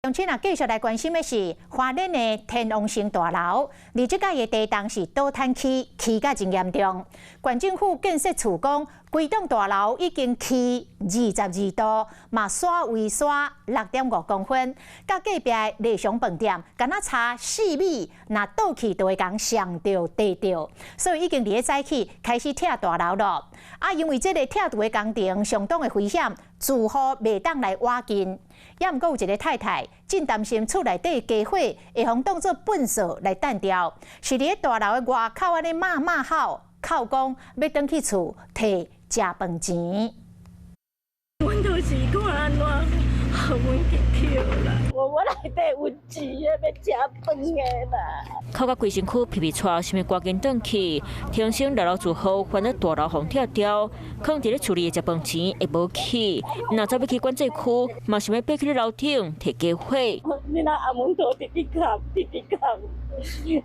乡亲啊，继续来关心的是花莲的天王星大楼，而这届的地动是倒坍起，起甲真严重。县政府建设处讲，规栋大楼已经起22度，嘛沙围沙6.5公分，甲隔壁的丽祥饭店，敢若差4米，那倒去就会讲上着地着，所以已经伫个早起开始拆大楼了。啊，因为这个拆除的工程相当的危险，住户袂当来挖进。也毋过有一个太太，真担心厝内底家伙会互当作粪扫来弹掉，是伫个大楼的外口安尼骂吼，靠讲要转去厝摕食饭钱。阮就是看安怎，阮去捡啦。我内底有钱啊，要食饭的啦。靠甲规身躯皮皮喘，想要赶紧转去。天星6楼住户烦恼大楼风拆掉，可能伫咧厝里的食饭钱会无去。若再要去管制区，嘛想要爬去咧楼顶摕家伙。你若暗门头直直扛，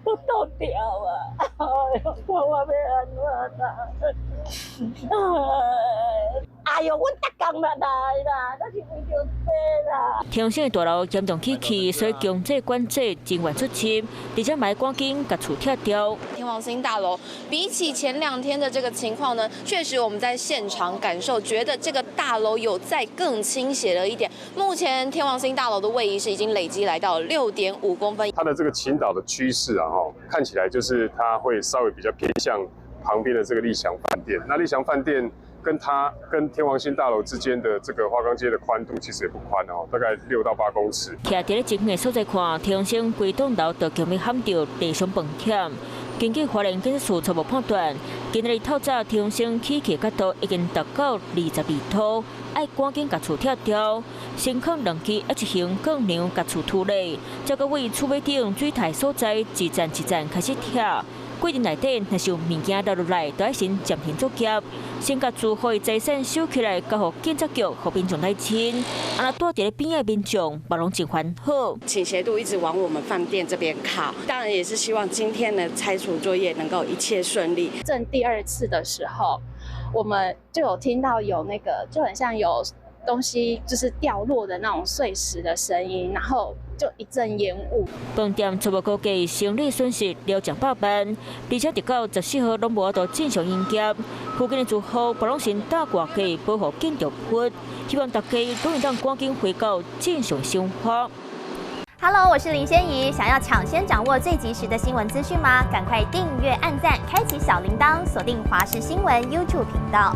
都倒掉啊！哎呦，看我要安怎啦？哎呦，阮逐工来啦，那是为着这啦。天星的大楼严重起气，所以强制管制人员出侵，而且买赶紧把厝拆掉。天王星大楼比起前2天的这个情况呢，确实我们在现场感受，觉得这个大楼有再更倾斜了一点。目前天王星大楼的位移是已经累积来到6.5公分。它的这个倾倒的趋势啊，看起来就是它会稍微比较偏向旁边的这个立祥饭店。那立祥饭店跟天王星大楼之间的这个花岗街的宽度其实也不宽哦，大概6到8公尺。徛伫咧前远的所在看，天王星规栋楼就强要喊到地上崩险。根据花莲建设署初步判断，今日透早天王星起起角度已经达到22度，要赶紧把厝拆掉。先扛2支 H 型杠梁把厝拖累，再个为厝尾顶水台所在一站开始拆。规定内底若是有物件落来，都要先暂停作业，先把住户的财产收起来，交予警察局和民众来清。啊，住伫咧边的民众，嘛拢真烦好。倾斜度一直往我们饭店这边靠，当然也是希望今天的拆除作业能够一切顺利。正第2次的时候，我们就有听到有那个就很像有东西就是掉落的那种碎石的声音，然后就一阵烟雾。饭店初步估计生理损失了近100万，而且直到14号拢无法度正常营业。附近的住户不拢先搭外界保护建筑物，希望大家都能当赶紧回到正常生活。Hello， 我是林仙怡。想要抢先掌握最及时的新闻资讯吗？赶快订阅、按赞、开启小铃铛，锁定华视新闻 YouTube 频道。